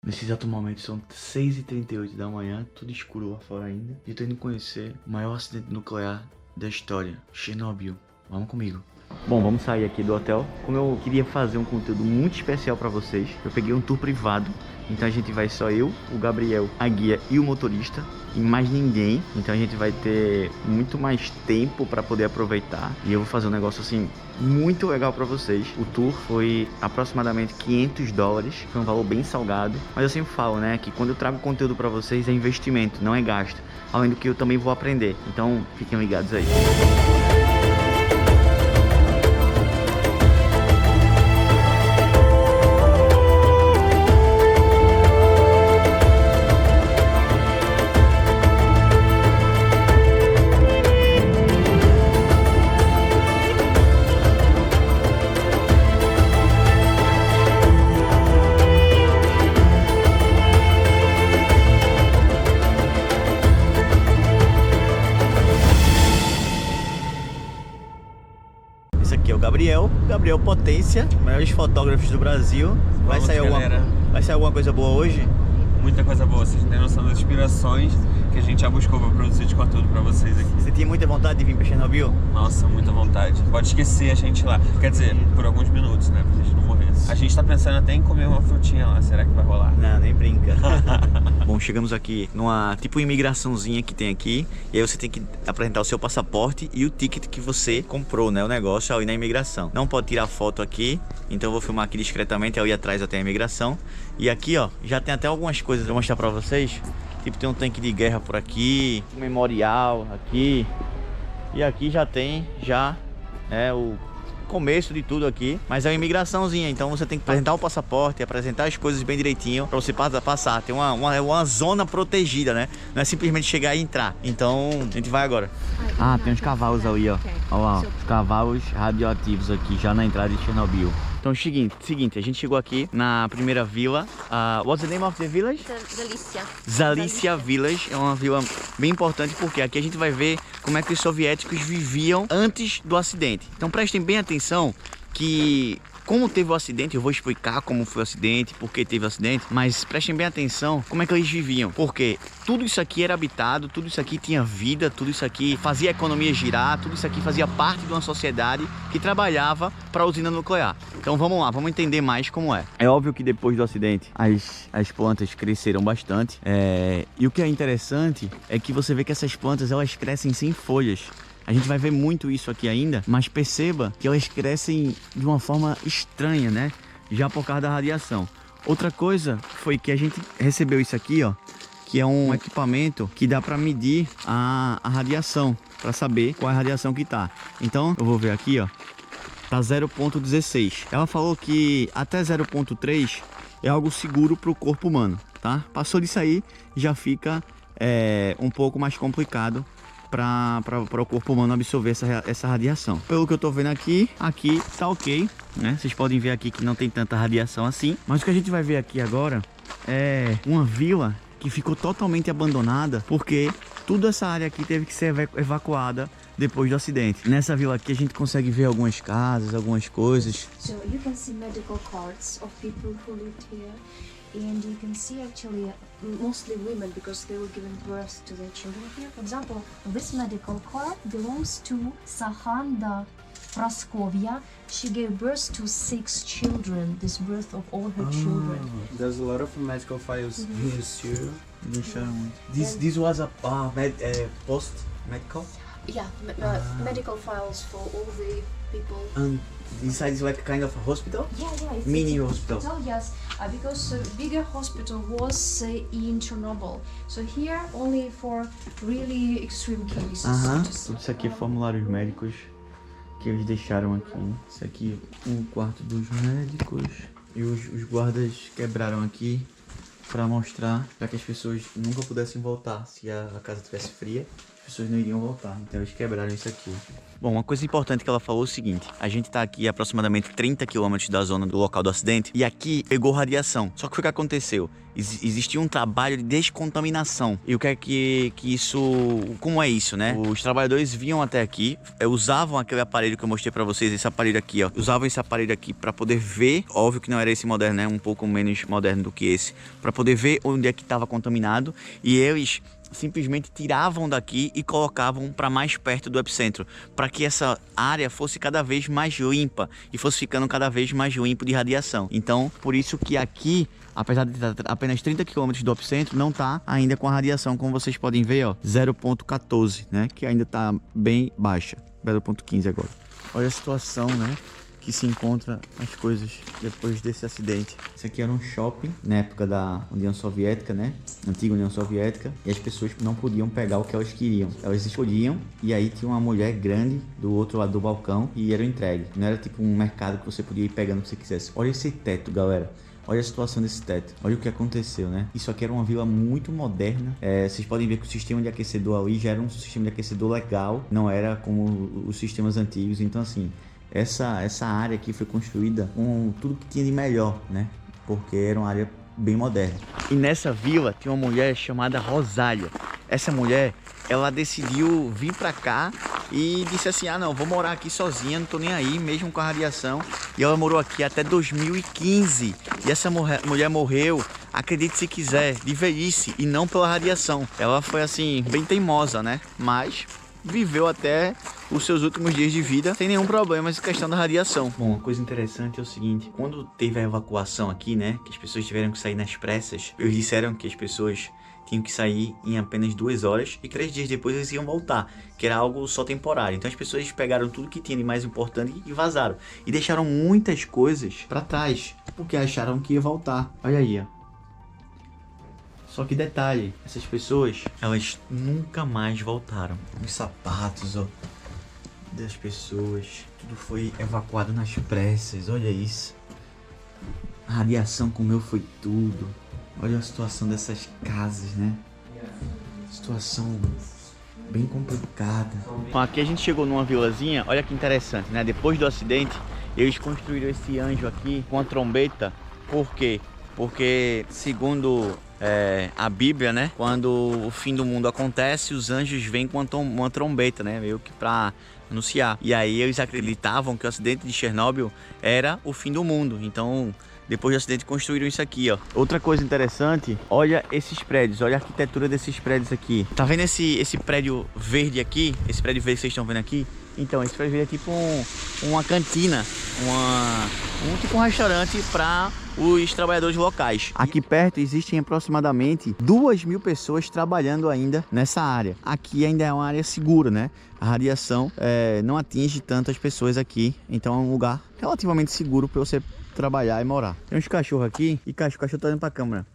Nesse exato momento são 6h38 da manhã, tudo escuro lá fora ainda. E eu tô indo conhecer o maior acidente nuclear da história, Chernobyl. Vamos comigo. Bom, vamos sair aqui do hotel. Como eu queria fazer um conteúdo muito especial pra vocês, eu peguei um tour privado. Então a gente vai só eu, o Gabriel, a guia e o motorista, e mais ninguém. Então a gente vai ter muito mais tempo pra poder aproveitar. E eu vou fazer um negócio assim muito legal pra vocês. O tour foi aproximadamente $500, foi um valor bem salgado. Mas eu sempre falo, né, que quando eu trago conteúdo pra vocês é investimento, não é gasto. Além do que eu também vou aprender. Então fiquem ligados aí. Esse aqui é o Gabriel Potência, maiores fotógrafos do Brasil. Vai sair alguma coisa boa hoje? Muita coisa boa, vocês não têm noção das inspirações que a gente já buscou para produzir de conteúdo para vocês aqui. Você tinha muita vontade de vir pra Chernobyl? Nossa, muita vontade. Pode esquecer a gente lá. Quer dizer, por alguns minutos, né? Pra gente não morrer. A gente tá pensando até em comer uma frutinha lá. Será que vai rolar? Não, nem brinca. Bom, chegamos aqui numa tipo imigraçãozinha que tem aqui. E aí você tem que apresentar o seu passaporte e o ticket que você comprou, né? O negócio ao ir na imigração. Não pode tirar foto aqui, então eu vou filmar aqui discretamente ao ir atrás até a imigração. E aqui, ó, já tem até algumas coisas pra mostrar pra vocês. Tipo, tem um tanque de guerra por aqui, um memorial aqui. E aqui já tem o começo de tudo aqui. Mas é uma imigraçãozinha, então você tem que apresentar o passaporte, apresentar as coisas bem direitinho pra você passar. Tem uma zona protegida, né? Não é simplesmente chegar e entrar. Então, a gente vai agora. Ah, tem uns cavalos ali, ó. Olha lá, os cavalos radioativos aqui, já na entrada de Chernobyl. Então, seguinte, a gente chegou aqui na primeira vila. What's the name of the village? Zalicia Village. É uma vila bem importante porque aqui a gente vai ver como é que os soviéticos viviam antes do acidente. Então prestem bem atenção que, como teve o acidente, eu vou explicar como foi o acidente, por que teve o acidente, mas prestem bem atenção como é que eles viviam, porque tudo isso aqui era habitado, tudo isso aqui tinha vida, tudo isso aqui fazia a economia girar, tudo isso aqui fazia parte de uma sociedade que trabalhava para a usina nuclear. Então vamos lá, vamos entender mais como é. É óbvio que depois do acidente as plantas cresceram bastante, e o que é interessante é que você vê que essas plantas elas crescem sem folhas. A gente vai ver muito isso aqui ainda, mas perceba que elas crescem de uma forma estranha, né? Já por causa da radiação. Outra coisa foi que a gente recebeu isso aqui, ó, que é um equipamento que dá para medir a radiação, para saber qual é a radiação que tá. Então, eu vou ver aqui, ó, tá 0,16. Ela falou que até 0,3 é algo seguro para o corpo humano, tá? Passou disso aí, já fica um pouco mais complicado para o corpo humano absorver essa radiação. Pelo que eu tô vendo aqui tá ok, né? Vocês podem ver aqui que não tem tanta radiação assim. Mas o que a gente vai ver aqui agora é uma vila que ficou totalmente abandonada porque toda essa área aqui teve que ser evacuada depois do acidente. Nessa vila aqui a gente consegue ver algumas casas, algumas coisas. So you can see medical cards of people who lived here. And you can see actually mostly women because they were giving birth to their children here. For example, this medical card belongs to Sahanda Praskovia. She gave birth to 6 children, this birth of all her children. There's a lot of medical files here too. This was a post medical. Yeah, medical files for all the people. And inside is like kind of a hospital? Yeah, it's Mini a hospital. Yes, because bigger hospital was in Chernobyl. So here only for really extreme cases. Tudo isso aqui é formulários médicos que eles deixaram aqui. Isso aqui um quarto dos médicos. E os guardas quebraram aqui para mostrar, para que as pessoas nunca pudessem voltar. Se a casa estivesse fria, as pessoas não iriam voltar. Então eles quebraram isso aqui. Bom, uma coisa importante que ela falou é o seguinte: a gente tá aqui a aproximadamente 30 quilômetros da zona do local do acidente e aqui pegou radiação. Só que o que aconteceu? Existia um trabalho de descontaminação. E o que é que isso... Como é isso, né? Os trabalhadores vinham até aqui, usavam aquele aparelho que eu mostrei pra vocês, esse aparelho aqui, ó. Usavam esse aparelho aqui pra poder ver, óbvio que não era esse moderno, né? Um pouco menos moderno do que esse. Pra poder ver onde é que estava contaminado. E eles simplesmente tiravam daqui e colocavam para mais perto do epicentro, para que essa área fosse cada vez mais limpa e fosse ficando cada vez mais limpo de radiação. Então, por isso que aqui, apesar de estar apenas 30 km do epicentro, não está ainda com a radiação, como vocês podem ver, ó, 0,14, né, que ainda está bem baixa, 0,15 agora. Olha a situação, né, que se encontra as coisas depois desse acidente. Isso aqui era um shopping na época da União Soviética, né? Antiga União Soviética. E as pessoas não podiam pegar o que elas queriam. Elas escolhiam e aí tinha uma mulher grande do outro lado do balcão e era entregue. Não era tipo um mercado que você podia ir pegando o que você quisesse. Olha esse teto, galera. Olha a situação desse teto. Olha o que aconteceu, né? Isso aqui era uma vila muito moderna. Vocês podem ver que o sistema de aquecedor ali já era um sistema de aquecedor legal. Não era como os sistemas antigos. Então, assim, essa área aqui foi construída com tudo que tinha de melhor, né? Porque era uma área bem moderna. E nessa vila tinha uma mulher chamada Rosália. Essa mulher, ela decidiu vir pra cá e disse assim: ah não, vou morar aqui sozinha, não tô nem aí, mesmo com a radiação. E ela morou aqui até 2015. E essa mulher morreu, acredite se quiser, de velhice e não pela radiação. Ela foi assim, bem teimosa, né? Mas viveu até os seus últimos dias de vida sem nenhum problema essa questão da radiação. Bom, uma coisa interessante é o seguinte: quando teve a evacuação aqui, né, que as pessoas tiveram que sair nas pressas, eles disseram que as pessoas tinham que sair em apenas 2 horas e 3 dias depois eles iam voltar, que era algo só temporário. Então as pessoas pegaram tudo que tinha de mais importante e vazaram, e deixaram muitas coisas para trás, porque acharam que ia voltar. Olha aí, ó. Só que detalhe, essas pessoas, elas nunca mais voltaram. Os sapatos, ó, das pessoas, tudo foi evacuado nas pressas, olha isso. A radiação comeu foi tudo. Olha a situação dessas casas, né? Situação bem complicada. Bom, aqui a gente chegou numa vilazinha, olha que interessante, né? Depois do acidente, eles construíram esse anjo aqui com a trombeta. Por quê? Porque, segundo a Bíblia, né? Quando o fim do mundo acontece, os anjos vêm com uma trombeta, né? Meio que pra anunciar. E aí eles acreditavam que o acidente de Chernobyl era o fim do mundo. Então, depois do acidente, construíram isso aqui, ó. Outra coisa interessante, olha esses prédios, olha a arquitetura desses prédios aqui. Tá vendo esse prédio verde aqui? Esse prédio verde que vocês estão vendo aqui? Então, esse prédio verde é tipo uma cantina, tipo um restaurante para os trabalhadores locais. Aqui perto existem aproximadamente 2.000 pessoas trabalhando ainda nessa área. Aqui ainda é uma área segura, né? A radiação não atinge tantas pessoas aqui, então é um lugar relativamente seguro para você trabalhar e morar. Tem uns cachorros aqui e cachorro tá olhando pra câmera.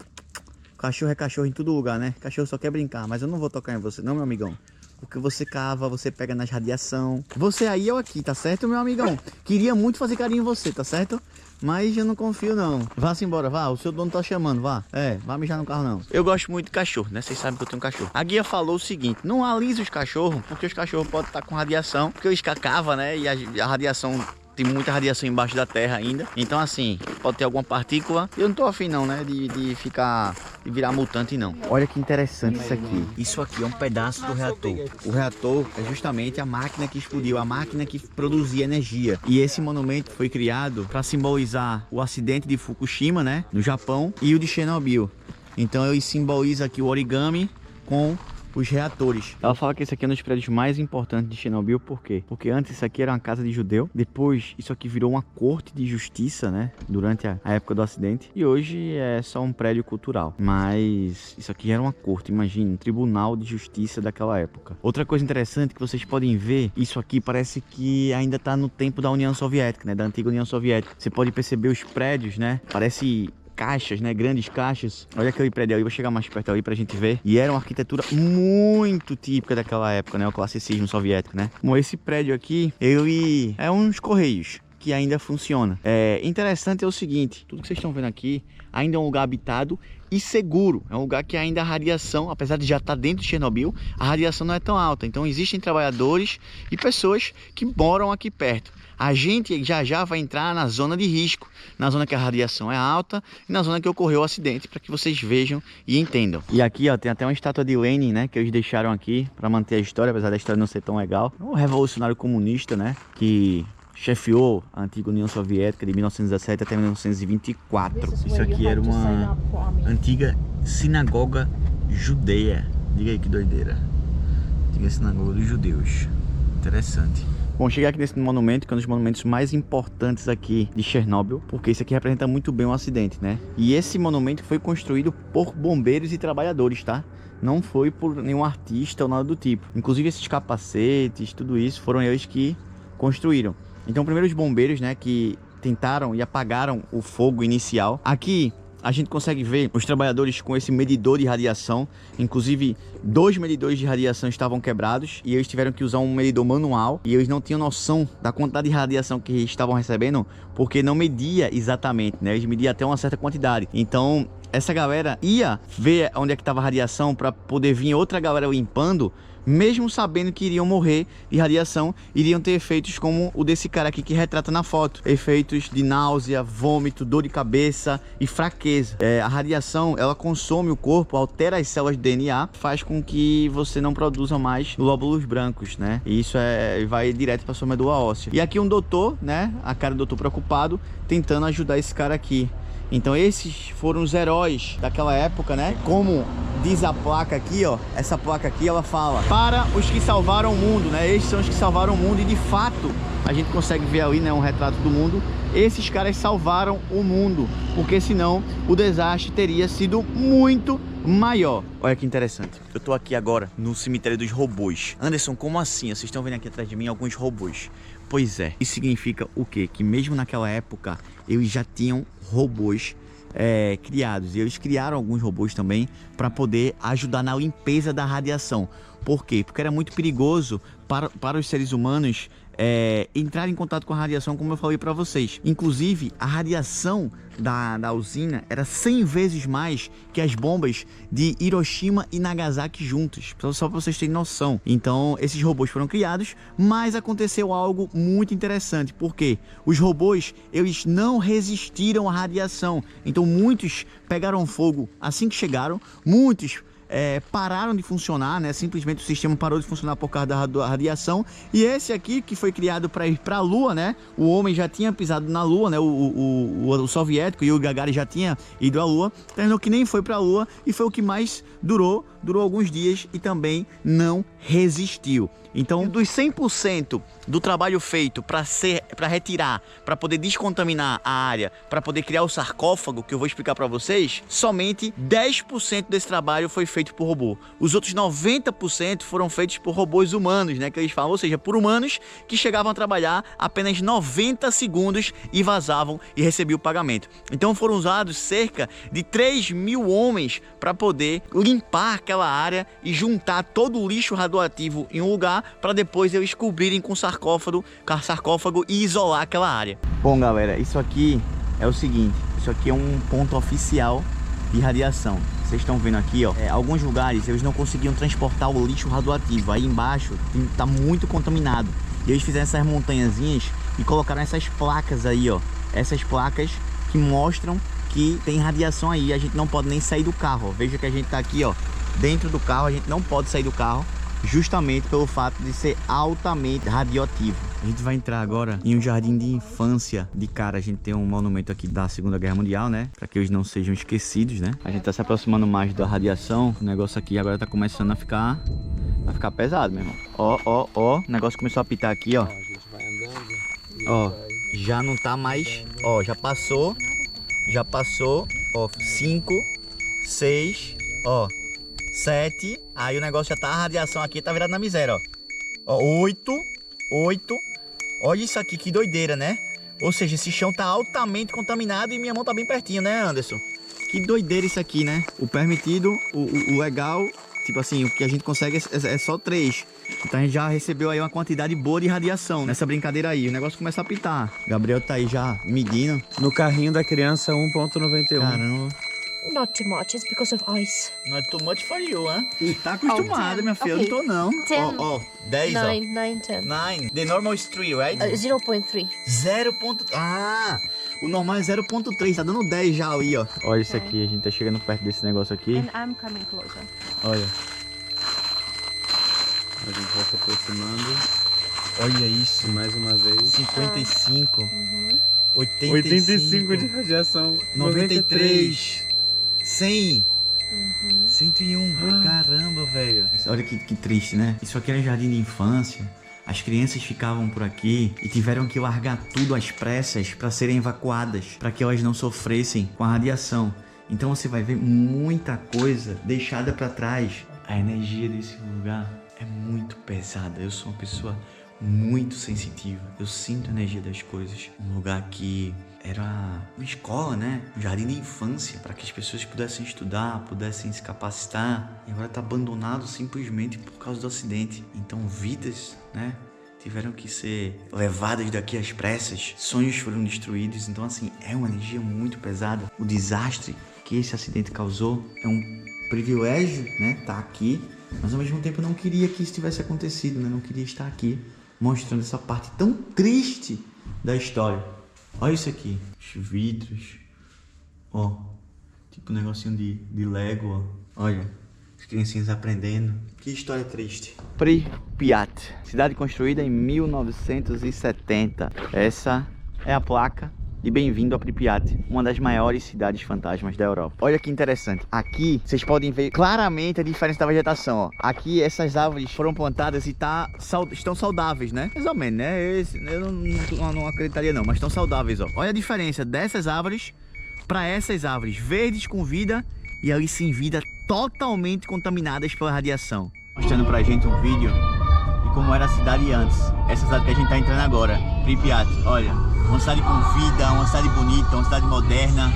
Cachorro é cachorro em todo lugar, né? Cachorro só quer brincar, mas eu não vou tocar em você não, meu amigão. Porque você cava, você pega nas radiação. Você aí, eu aqui, tá certo, meu amigão? Queria muito fazer carinho em você, tá certo? Mas eu não confio não. Vá-se embora, vá, o seu dono tá chamando, vá. Vá mijar no carro não. Eu gosto muito de cachorro, né? Vocês sabem que eu tenho um cachorro. A guia falou o seguinte: não alise os cachorros, porque os cachorros podem estar com radiação, porque eles cavam, né? E a radiação... Tem muita radiação embaixo da terra ainda. Então, assim, pode ter alguma partícula. Eu não tô afim não, né? De virar mutante, não. Olha que interessante isso aqui. Isso aqui é um pedaço do reator. O reator é justamente a máquina que explodiu, a máquina que produzia energia. E esse monumento foi criado para simbolizar o acidente de Fukushima, né? No Japão, e o de Chernobyl. Então, ele simboliza aqui o origami com os reatores. Ela fala que esse aqui é um dos prédios mais importantes de Chernobyl. Por quê? Porque antes isso aqui era uma casa de judeu. Depois isso aqui virou uma corte de justiça, né? Durante a época do acidente. E hoje é só um prédio cultural. Mas isso aqui era uma corte, imagina, um tribunal de justiça daquela época. Outra coisa interessante que vocês podem ver, isso aqui parece que ainda tá no tempo da União Soviética, né? Da antiga União Soviética. Você pode perceber os prédios, né? Parece caixas, né? Grandes caixas. Olha aquele prédio ali, vou chegar mais perto ali pra gente ver. E era uma arquitetura muito típica daquela época, né? O classicismo soviético, né? Bom, esse prédio aqui, ele é uns correios que ainda funciona. Interessante é o seguinte, tudo que vocês estão vendo aqui ainda é um lugar habitado e seguro. É um lugar que ainda a radiação, apesar de já estar dentro de Chernobyl, a radiação não é tão alta. Então existem trabalhadores e pessoas que moram aqui perto. A gente já vai entrar na zona de risco, na zona que a radiação é alta e na zona que ocorreu o acidente, para que vocês vejam e entendam. E aqui, ó, tem até uma estátua de Lenin, né, que eles deixaram aqui para manter a história, apesar da história não ser tão legal. Um revolucionário comunista, né, que chefiou a antiga União Soviética de 1917 até 1924. Isso aqui era uma antiga sinagoga judeia. Diga aí que doideira. Antiga sinagoga dos judeus. Interessante. Bom, cheguei aqui nesse monumento, que é um dos monumentos mais importantes aqui de Chernobyl, porque isso aqui representa muito bem um acidente, né? E esse monumento foi construído por bombeiros e trabalhadores, tá? Não foi por nenhum artista ou nada do tipo. Inclusive esses capacetes, tudo isso, foram eles que construíram. Então, primeiro os bombeiros, né, que tentaram e apagaram o fogo inicial. Aqui a gente consegue ver os trabalhadores com esse medidor de radiação. Inclusive, 2 medidores de radiação estavam quebrados e eles tiveram que usar um medidor manual. E eles não tinham noção da quantidade de radiação que estavam recebendo, porque não media exatamente, né? Eles mediam até uma certa quantidade. Então, essa galera ia ver onde é que estava a radiação para poder vir outra galera limpando, mesmo sabendo que iriam morrer de radiação, iriam ter efeitos como o desse cara aqui que retrata na foto. Efeitos de náusea, vômito, dor de cabeça e fraqueza. A radiação, ela consome o corpo, altera as células de DNA, faz com que você não produza mais glóbulos brancos, né? E isso vai direto para sua medula óssea. E aqui um doutor, né? A cara do doutor preocupado, tentando ajudar esse cara aqui. Então esses foram os heróis daquela época, né? Como diz a placa aqui, ó. Essa placa aqui, ela fala: para os que salvaram o mundo, né? Esses são os que salvaram o mundo. E de fato, a gente consegue ver ali, né, um retrato do mundo. Esses caras salvaram o mundo, porque senão o desastre teria sido muito maior. Olha que interessante. Eu tô aqui agora no cemitério dos robôs. Anderson, como assim? Vocês estão vendo aqui atrás de mim alguns robôs. Pois é, isso significa o quê? Que mesmo naquela época, eles já tinham robôs criados. E eles criaram alguns robôs também para poder ajudar na limpeza da radiação. Por quê? Porque era muito perigoso para os seres humanos entrar em contato com a radiação, como eu falei para vocês. Inclusive, a radiação da usina era 100 vezes mais que as bombas de Hiroshima e Nagasaki juntas, só para vocês terem noção. Então, esses robôs foram criados, mas aconteceu algo muito interessante, porque os robôs, eles não resistiram à radiação. Então, muitos pegaram fogo assim que chegaram, muitos pararam de funcionar, né? Simplesmente o sistema parou de funcionar por causa da radiação. E esse aqui, que foi criado para ir para a Lua, né? O homem já tinha pisado na Lua, né? O soviético e o Gagarin já tinha ido à Lua, terminou que nem foi para a Lua e foi o que mais durou alguns dias e também não resistiu. Então, dos 100% do trabalho feito para retirar, para poder descontaminar a área, para poder criar o sarcófago, que eu vou explicar para vocês, somente 10% desse trabalho foi feito por robô. Os outros 90% foram feitos por robôs humanos, né, que eles falam, ou seja, por humanos que chegavam a trabalhar apenas 90 segundos e vazavam e recebiam o pagamento. Então foram usados cerca de 3.000 homens para poder limpar aquela área e juntar todo o lixo radioativo em um lugar, para depois eles cobrirem com sarcófago e isolar aquela área. Bom, galera, isso aqui é o seguinte, isso aqui é um ponto oficial de radiação. Vocês estão vendo aqui, ó, alguns lugares eles não conseguiam transportar o lixo radioativo. Aí embaixo tá muito contaminado. E eles fizeram essas montanhazinhas e colocaram essas placas aí, ó. Essas placas que mostram que tem radiação aí. A gente não pode nem sair do carro, ó. Veja que a gente tá aqui, ó, dentro do carro. A gente não pode sair do carro, justamente pelo fato de ser altamente radioativo. A gente vai entrar agora em um jardim de infância de cara. A gente tem um monumento aqui da Segunda Guerra Mundial, né? Para que eles não sejam esquecidos, né? A gente tá se aproximando mais da radiação. O negócio aqui agora tá começando a ficar pesado, meu irmão. Ó, o negócio começou a apitar aqui, ó. A gente vai andando. Ó, já não tá mais, ó, já passou, ó, 5, 6, ó, 7, aí o negócio já tá, a radiação aqui tá virada na miséria, ó, 8, olha isso aqui, que doideira, né? Ou seja, esse chão tá altamente contaminado e minha mão tá bem pertinho, né, Anderson? Que doideira isso aqui, né? O permitido, o legal Tipo assim, o que a gente consegue é só 3. Então a gente já recebeu aí uma quantidade boa de radiação nessa brincadeira aí. O negócio começa a apitar. Gabriel tá aí já medindo. No carrinho da criança, 1,91. Caramba. Not too much, it's because of ice. Not too much for you, hein? Tá acostumada, minha filha. Okay. Eu não tô, não. 10. Ó, 10, ó. 9, 10. 9. The normal is 3, right? 0.3. 0. Ah, o normal é 0.3. Tá dando 10 já aí, ó. Olha isso aqui. A gente tá chegando perto desse negócio aqui. And I'm coming closer. Olha. A gente vai se aproximando. Olha isso. Mais uma vez. 55. 85. 85 de radiação. 93. 100. 101. Caramba, velho. Olha que triste, né? Isso aqui era jardim de infância. As crianças ficavam por aqui e tiveram que largar tudo às pressas para serem evacuadas, para que elas não sofressem com a radiação. Então você vai ver muita coisa deixada para trás. A energia desse lugar é muito pesada. Eu sou uma pessoa muito sensitiva. Eu sinto a energia das coisas. Um lugar que era uma escola, né? Um jardim de infância para que as pessoas pudessem estudar, pudessem se capacitar. E agora está abandonado simplesmente por causa do acidente. Então vidas, né? Tiveram que ser levadas daqui às pressas. Sonhos foram destruídos. Então assim, é uma energia muito pesada. O desastre que esse acidente causou é um privilégio, né? Tá aqui. Mas ao mesmo tempo eu não queria que isso tivesse acontecido, né? Não queria estar aqui mostrando essa parte tão triste da história. Olha isso aqui, os vidros, ó, tipo um negocinho de Lego, ó. Olha, as criancinhas aprendendo. Que história triste. Pripyat, cidade construída em 1970. Essa é a placa de bem-vindo a Pripyat, uma das maiores cidades fantasmas da Europa. Olha que interessante. Aqui vocês podem ver claramente a diferença da vegetação, ó. Aqui essas árvores foram plantadas e estão saudáveis, né? Mais ou menos, né? Eu não acreditaria não, mas estão saudáveis, ó. Olha a diferença dessas árvores para essas árvores verdes com vida e ali sem vida, totalmente contaminadas pela radiação. Mostrando pra gente um vídeo de como era a cidade antes. Essa cidade que a gente tá entrando agora, Pripyat, olha. Uma cidade com vida, uma cidade bonita, uma cidade moderna.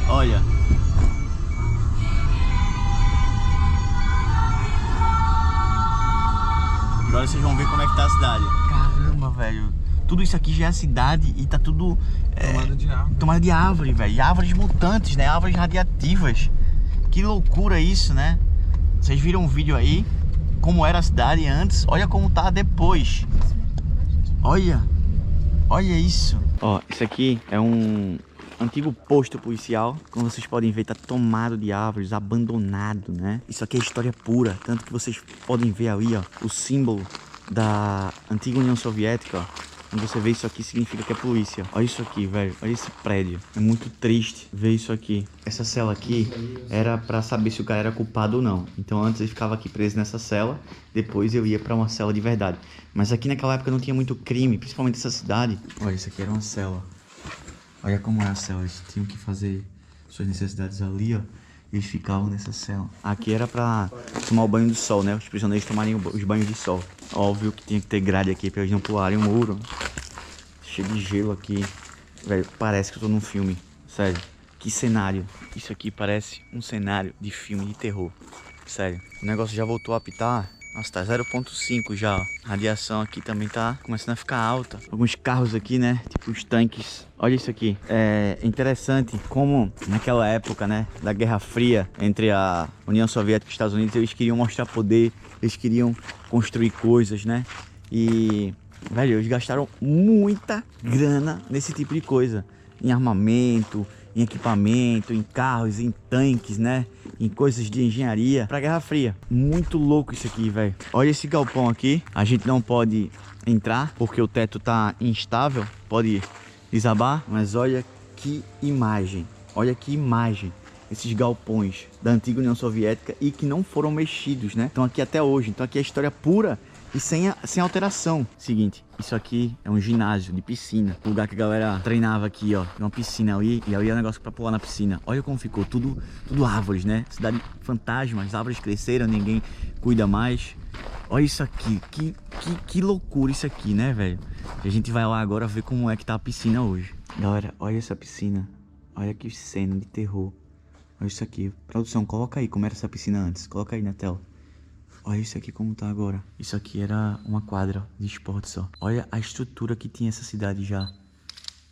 Olha. Agora vocês vão ver como é que tá a cidade. Caramba, velho. Tudo isso aqui já é cidade e tá tudo... Tomada de árvore. Tomada de árvore, velho. E árvores mutantes, né? Árvores radiativas. Que loucura isso, né? Vocês viram o vídeo aí? Como era a cidade antes. Olha como tá depois. Olha. Olha isso. Ó, isso aqui é um antigo posto policial. Como vocês podem ver, tá tomado de árvores, abandonado, né? Isso aqui é história pura. Tanto que vocês podem ver ali, ó, o símbolo da antiga União Soviética, ó. Quando você vê isso aqui, significa que é polícia. Olha isso aqui, velho. Olha esse prédio. É muito triste ver isso aqui. Essa cela aqui era pra saber se o cara era culpado ou não. Então antes ele ficava aqui preso nessa cela. Depois eu ia pra uma cela de verdade. Mas aqui naquela época não tinha muito crime, principalmente nessa cidade. Olha, isso aqui era uma cela. Olha como é a cela. Eles tinham que fazer suas necessidades ali, ó. Eles ficavam nessa cela. Aqui era pra tomar o banho do sol, né? Os prisioneiros tomarem os banhos de sol. Óbvio que tinha que ter grade aqui pra eles não pularem o muro. Cheio de gelo aqui. Velho, parece que eu tô num filme. Sério. Que cenário. Isso aqui parece um cenário de filme de terror. Sério. O negócio já voltou a apitar. Nossa, tá 0.5 já, ó. A radiação aqui também tá começando a ficar alta. Alguns carros aqui, né? Tipo os tanques. Olha isso aqui. É interessante como naquela época, né? Da Guerra Fria entre a União Soviética e os Estados Unidos, eles queriam mostrar poder. Eles queriam construir coisas, né? E, velho, eles gastaram muita grana nesse tipo de coisa. Em armamento, em equipamento, em carros, em tanques, né? Em coisas de engenharia pra Guerra Fria. Muito louco isso aqui, velho. Olha esse galpão aqui. A gente não pode entrar porque o teto tá instável. Pode desabar. Mas olha que imagem. Olha que imagem. Esses galpões da antiga União Soviética e que não foram mexidos, né? Estão aqui até hoje. Então aqui é história pura e sem alteração. Seguinte, isso aqui é um ginásio de piscina. O lugar que a galera treinava aqui, ó. Tem uma piscina ali e ali é um negócio pra pular na piscina. Olha como ficou, tudo árvores, né? Cidade fantasma, as árvores cresceram, ninguém cuida mais. Olha isso aqui, que loucura isso aqui, né, velho? A gente vai lá agora ver como é que tá a piscina hoje. Galera, olha essa piscina. Olha que cena de terror. Olha isso aqui. Produção, coloca aí como era essa piscina antes. Coloca aí na tela. Olha isso aqui como tá agora. Isso aqui era uma quadra de esportes, ó. Olha a estrutura que tinha essa cidade já.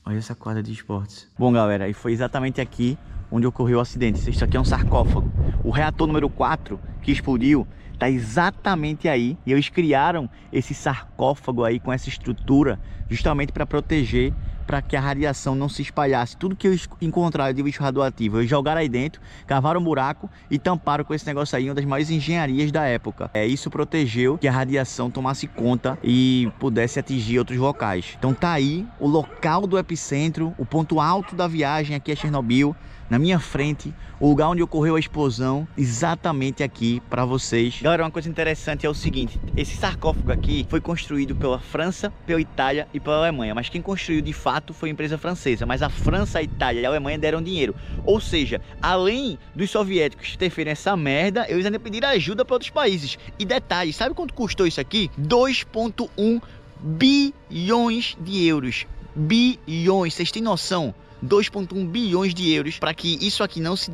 Olha essa quadra de esportes. Bom, galera, e foi exatamente aqui onde ocorreu o acidente. Isso aqui é um sarcófago. O reator número 4 que explodiu tá exatamente aí. E eles criaram esse sarcófago aí com essa estrutura justamente para proteger, para que a radiação não se espalhasse. Tudo que eles encontraram de lixo radioativo, eles jogaram aí dentro, cavaram um buraco e tamparam com esse negócio aí, uma das maiores engenharias da época. Isso protegeu que a radiação tomasse conta e pudesse atingir outros locais. Então tá aí o local do epicentro, o ponto alto da viagem aqui é Chernobyl. Na minha frente, o lugar onde ocorreu a explosão, exatamente aqui para vocês. Galera, uma coisa interessante é o seguinte, esse sarcófago aqui foi construído pela França, pela Itália e pela Alemanha, mas quem construiu de fato foi a empresa francesa, mas a França, a Itália e a Alemanha deram dinheiro. Ou seja, além dos soviéticos ter feito essa merda, eles ainda pediram ajuda para outros países. E detalhe, sabe quanto custou isso aqui? 2,1 bilhões de euros. Bilhões, vocês têm noção? 2,1 bilhões de euros para que isso aqui não se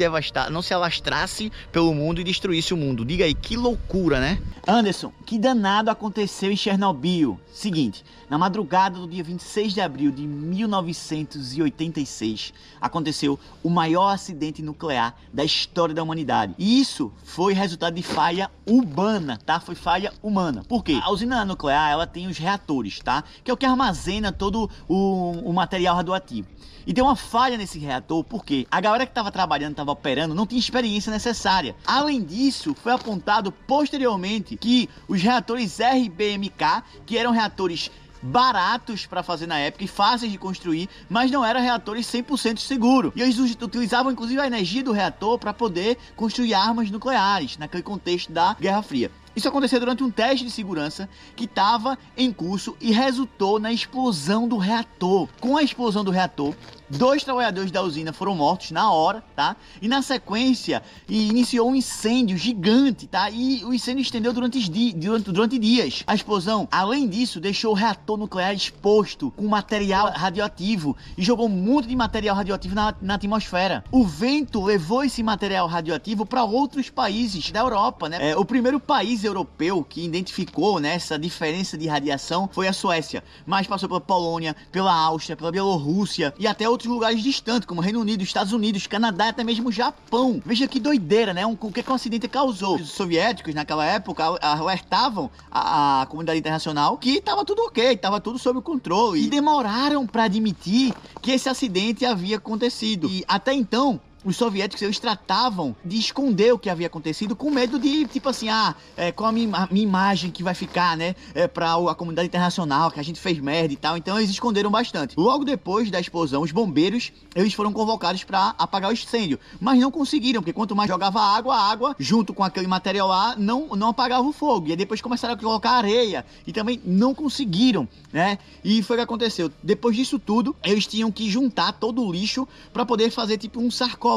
alastrasse pelo mundo e destruísse o mundo. Diga aí, que loucura, né? Anderson, que danado aconteceu em Chernobyl? Seguinte, na madrugada do dia 26 de abril de 1986, aconteceu o maior acidente nuclear da história da humanidade. E isso foi resultado de falha humana, tá? Foi falha humana. Por quê? A usina nuclear, ela tem os reatores, tá? Que é o que armazena todo o material radioativo. E deu uma falha nesse reator, porque a galera que estava trabalhando, estava operando, não tinha experiência necessária. Além disso, foi apontado posteriormente que os reatores RBMK, que eram reatores baratos para fazer na época e fáceis de construir, mas não eram reatores 100% seguros. E eles utilizavam inclusive a energia do reator para poder construir armas nucleares, naquele contexto da Guerra Fria. Isso aconteceu durante um teste de segurança que estava em curso e resultou na explosão do reator. Com a explosão do reator, 2 trabalhadores da usina foram mortos na hora, tá? E na sequência, iniciou um incêndio gigante, tá? E o incêndio estendeu durante dias. A explosão, além disso, deixou o reator nuclear exposto com material radioativo e jogou um monte de material radioativo na atmosfera. O vento levou esse material radioativo para outros países da Europa, né? O primeiro país europeu que identificou, né, essa diferença de radiação foi a Suécia, mas passou pela Polônia, pela Áustria, pela Bielorrússia e até outros lugares distantes, como Reino Unido, Estados Unidos, Canadá e até mesmo Japão. Veja que doideira, né? O que o acidente causou. Os soviéticos, naquela época, alertavam a comunidade internacional que estava tudo ok, estava tudo sob controle. E demoraram para admitir que esse acidente havia acontecido. E até então, os soviéticos, eles tratavam de esconder o que havia acontecido com medo de, tipo assim, qual a minha imagem que vai ficar, né, pra a comunidade internacional, que a gente fez merda e tal. Então eles esconderam bastante. Logo depois da explosão, os bombeiros, eles foram convocados para apagar o incêndio, mas não conseguiram, porque quanto mais jogava água, a água, junto com aquele material lá, não apagava o fogo. E aí depois começaram a colocar areia e também não conseguiram, né? E foi o que aconteceu. Depois disso tudo, eles tinham que juntar todo o lixo para poder fazer tipo um sarcófago.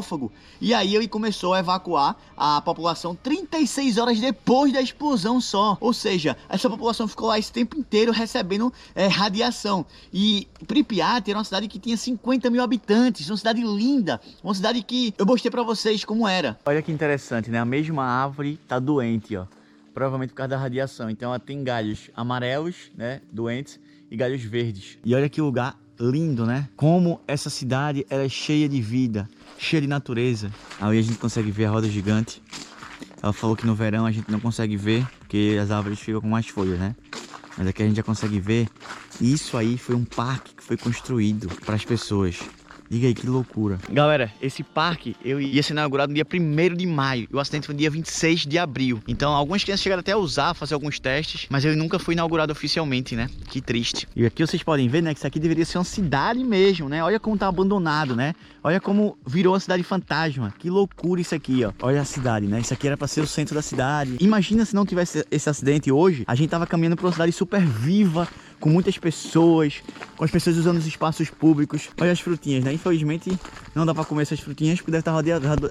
E aí ele começou a evacuar a população 36 horas depois da explosão só. Ou seja, essa população ficou lá esse tempo inteiro recebendo radiação. E Pripyat era uma cidade que tinha 50 mil habitantes, uma cidade linda, uma cidade que eu mostrei pra vocês como era. Olha que interessante, né? A mesma árvore tá doente, ó. Provavelmente por causa da radiação. Então ela tem galhos amarelos, né, doentes, e galhos verdes. E olha que lugar lindo, né? Como essa cidade ela é cheia de vida, cheia de natureza. Ali a gente consegue ver a roda gigante. Ela falou que no verão a gente não consegue ver, porque as árvores ficam com mais folhas, né? Mas aqui a gente já consegue ver. E isso aí foi um parque que foi construído para as pessoas. Diga aí, que loucura. Galera, esse parque ia ser inaugurado no dia 1º de maio. E o acidente foi no dia 26 de abril. Então, algumas crianças chegaram até a usar, fazer alguns testes. Mas ele nunca foi inaugurado oficialmente, né? Que triste. E aqui vocês podem ver, né? Que isso aqui deveria ser uma cidade mesmo, né? Olha como tá abandonado, né? Olha como virou uma cidade fantasma. Que loucura isso aqui, ó. Olha a cidade, né? Isso aqui era pra ser o centro da cidade. Imagina se não tivesse esse acidente hoje. A gente tava caminhando pra uma cidade super viva, com muitas pessoas, com as pessoas usando os espaços públicos. Olha as frutinhas, né? Infelizmente não dá pra comer essas frutinhas porque deve estar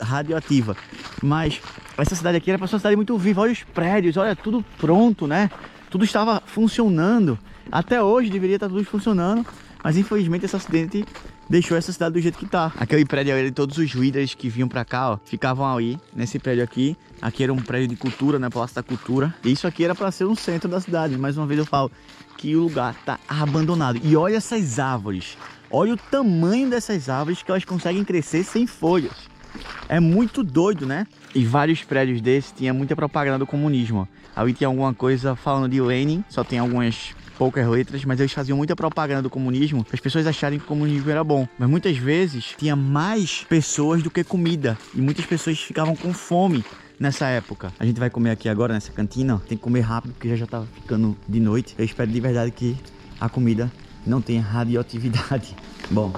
radioativa. Mas essa cidade aqui era pra ser uma cidade muito viva. Olha os prédios, olha tudo pronto, né? Tudo estava funcionando. Até hoje deveria estar tudo funcionando, Mas infelizmente esse acidente deixou essa cidade do jeito que tá. Aquele prédio ali, todos os líderes que vinham pra cá, ó, ficavam ali, nesse prédio aqui. Aqui era um prédio de cultura, né, Palácio da Cultura. E isso aqui era pra ser um centro da cidade. Mais uma vez eu falo que o lugar tá abandonado. E olha essas árvores. Olha o tamanho dessas árvores, que elas conseguem crescer sem folhas. É muito doido, né? E vários prédios desses tinha muita propaganda do comunismo. Ali tinha alguma coisa falando de Lenin, só tem algumas poucas letras, mas eles faziam muita propaganda do comunismo para as pessoas acharem que o comunismo era bom. Mas muitas vezes tinha mais pessoas do que comida e muitas pessoas ficavam com fome nessa época. A gente vai comer aqui agora nessa cantina, tem que comer rápido porque já tá ficando de noite. Eu espero de verdade que a comida não tenha radioatividade. Bom,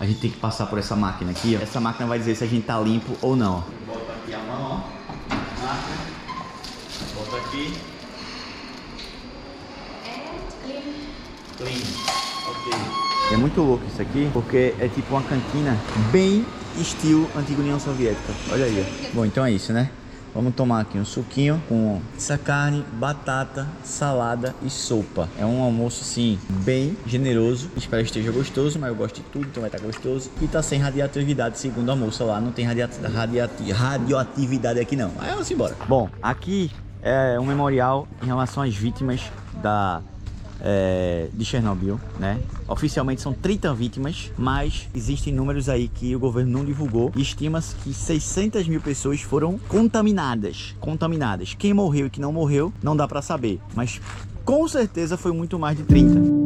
a gente tem que passar por essa máquina aqui, ó. Essa máquina vai dizer se a gente tá limpo ou não. Bota aqui a mão, ó. Máquina. Bota aqui. Clean. Ok. É muito louco isso aqui, porque é tipo uma cantina bem estilo antiga União Soviética. Olha aí. Bom, então é isso, né? Vamos tomar aqui um suquinho com essa carne, batata, salada e sopa. É um almoço, assim, bem generoso. Espero que esteja gostoso, mas eu gosto de tudo, então vai estar gostoso. E tá sem radioatividade, segundo a moça lá. Não tem radioatividade aqui, não. Aí vamos embora. Bom, aqui é um memorial em relação às vítimas de Chernobyl, né? Oficialmente são 30 vítimas, mas existem números aí que o governo não divulgou. E estima-se que 600 mil pessoas foram contaminadas. Quem morreu e quem não morreu, não dá pra saber. Mas com certeza foi muito mais de 30.